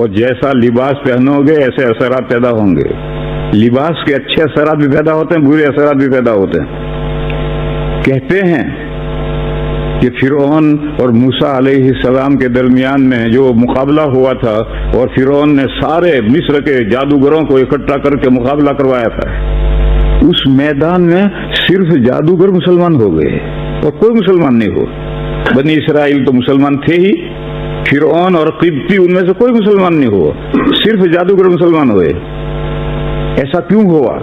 اور جیسا لباس پہنوگے ایسے اثرات پیدا ہوں گے. لباس کے اچھے اثرات بھی پیدا ہوتے ہیں، برے اثرات بھی پیدا ہوتے ہیں. کہتے ہیں کہ فرعون اور موسیٰ علیہ السلام کے درمیان میں جو مقابلہ ہوا تھا، اور فرعون نے سارے مصر کے جادوگروں کو اکٹھا کر کے مقابلہ کروایا تھا، اس میدان میں صرف جادوگر مسلمان ہو گئے اور کوئی مسلمان نہیں ہو. بنی اسرائیل تو مسلمان تھے ہی، فرعون اور قبطی ان میں سے کوئی مسلمان نہیں ہوا، صرف جادوگر مسلمان ہوئے. ایسا کیوں ہوا؟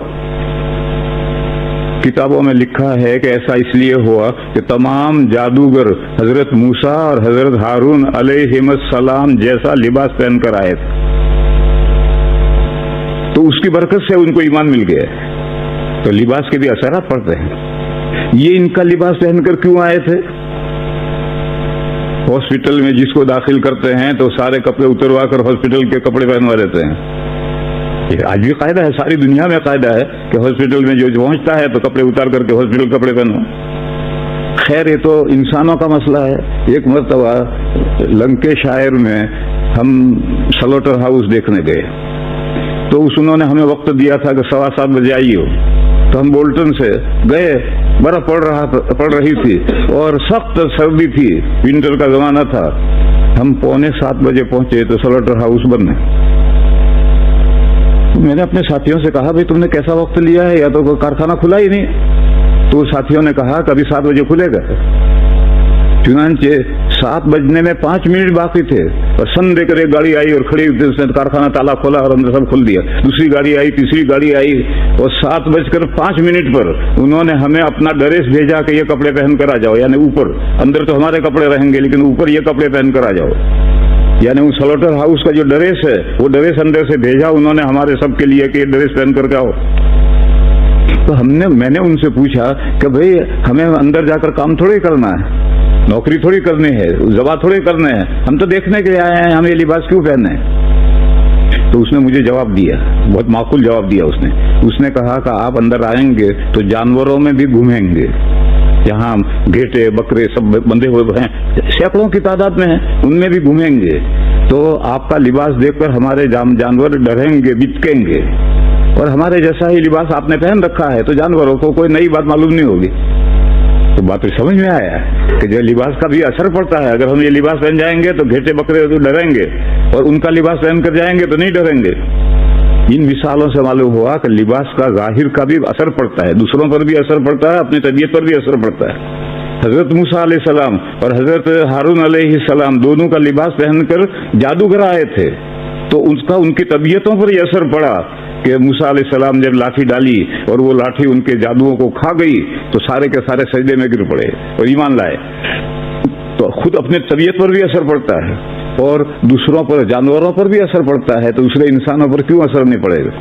کتابوں میں لکھا ہے کہ ایسا اس لیے ہوا کہ تمام جادوگر حضرت موسیٰ اور حضرت ہارون علیہم السلام جیسا لباس پہن کر آئے تھے، تو اس کی برکت سے ان کو ایمان مل گیا. تو لباس کے بھی اثرات پڑتے ہیں. یہ ان کا لباس پہن کر کیوں آئے تھے؟ ہاسپٹل میں جس کو داخل کرتے ہیں تو سارے کپڑے اتروا کر ہاسپٹل کے کپڑے پہنوا دیتے ہیں. آج بھی قاعدہ ہے، ساری دنیا میں قاعدہ ہے کہ ہاسپٹل میں جو پہنچتا ہے تو کپڑے اتار کر کے ہاسپٹل کپڑے پہنو. خیر یہ تو انسانوں کا مسئلہ ہے. ایک مرتبہ لنکیشائر میں ہم سلوٹر ہاؤس دیکھنے گئے، تو انہوں نے ہمیں وقت دیا تھا کہ 7:15 بجے آئیے ہو. تو ہم بولٹن سے گئے، برف پڑ رہی تھی اور سخت سردی تھی، ونٹر کا زمانہ تھا. ہم 6:45 بجے پہنچے تو سلوٹر ہاؤس بند ہے. میں نے اپنے ساتھیوں سے کہا بھائی تم نے کیسا وقت لیا ہے، یا تو کوئی کارخانہ کھلا ہی نہیں. تو ساتھیوں نے کہا کہ ابھی 7 بجے کھلے گا. چنانچہ 7 بجنے میں 5 منٹ باقی تھے اور سن دے کر ایک گاڑی آئی اور کھڑی ہوئی، اس نے کارخانہ تالا کھولا اور اندر سب کھل دیا. دوسری گاڑی آئی، تیسری گاڑی آئی، اور 7:05 پر انہوں نے ہمیں اپنا ڈریس بھیجا کہ یہ کپڑے پہن کر آ جاؤ. یعنی اوپر، اندر تو ہمارے کپڑے رہیں گے لیکن اوپر یہ کپڑے پہن کر آ جاؤ. یعنی وہ سلوٹر ہاؤس کا جو ڈریس ہے وہ ڈریس اندر سے بھیجا انہوں نے ہمارے سب کے لیے کہ یہ ڈریس پہن کر کے آؤ. تو میں نے ان سے پوچھا کہ بھئی ہمیں اندر جا کر کام تھوڑی کرنا ہے، نوکری تھوڑی کرنی ہے، ذبح تھوڑی کرنے ہیں، ہم تو دیکھنے کے لیے آئے ہیں، ہم یہ لباس کیوں پہنے؟ تو اس نے مجھے جواب دیا، بہت معقول جواب دیا. اس نے کہا کہ آپ اندر آئیں گے تو جانوروں میں بھی گھومیں گے. یہاں گھیٹے بکرے سب بندھے ہوئے ہیں، سینکڑوں کی تعداد میں ہیں، ان میں بھی گھومیں گے. تو آپ کا لباس دیکھ کر ہمارے جانور ڈریں گے، بچکیں گے. اور ہمارے جیسا ہی لباس آپ نے پہن رکھا ہے تو جانوروں کو کوئی نئی بات معلوم نہیں ہوگی. تو بات سمجھ میں آیا کہ جو لباس کا بھی اثر پڑتا ہے. اگر ہم یہ لباس پہن جائیں گے تو گھیٹے بکرے تو ڈریں گے، اور ان کا لباس پہن کر جائیں گے تو نہیں ڈریں گے. ان مثالوں سے معلوم ہوا کہ لباس کا ظاہر کا بھی اثر پڑتا ہے، دوسروں پر بھی اثر پڑتا ہے، اپنی طبیعت پر بھی اثر پڑتا ہے. حضرت موسیٰ علیہ السلام اور حضرت ہارون علیہ السلام دونوں کا لباس پہن کر جادوگر آئے تھے، تو ان کی طبیعتوں پر یہ اثر پڑا کہ موسیٰ علیہ السلام جب لاٹھی ڈالی اور وہ لاٹھی ان کے جادوؤں کو کھا گئی تو سارے کے سارے سجدے میں گر پڑے اور ایمان لائے. تو خود اپنے طبیعت پر بھی اثر پڑتا ہے اور دوسروں پر، جانوروں پر بھی اثر پڑتا ہے، تو دوسرے انسانوں پر کیوں اثر نہیں پڑے گا؟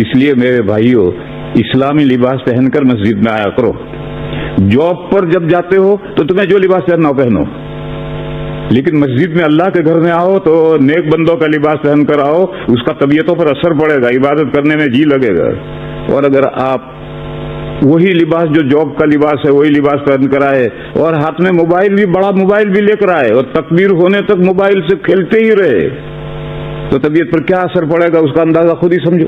اس لیے میرے بھائیوں، اسلامی لباس پہن کر مسجد میں آیا کرو. جاب پر جب جاتے ہو تو تمہیں جو لباس پہننا ہو پہنو، لیکن مسجد میں اللہ کے گھر میں آؤ تو نیک بندوں کا لباس پہن کر آؤ. اس کا طبیعتوں پر اثر پڑے گا، عبادت کرنے میں جی لگے گا. اور اگر آپ وہی لباس جو جاب کا لباس ہے وہی لباس پہن کر آئے اور ہاتھ میں موبائل بھی، بڑا موبائل بھی لے کر آئے اور تکبیر ہونے تک موبائل سے کھیلتے ہی رہے، تو طبیعت پر کیا اثر پڑے گا اس کا اندازہ خود ہی سمجھو.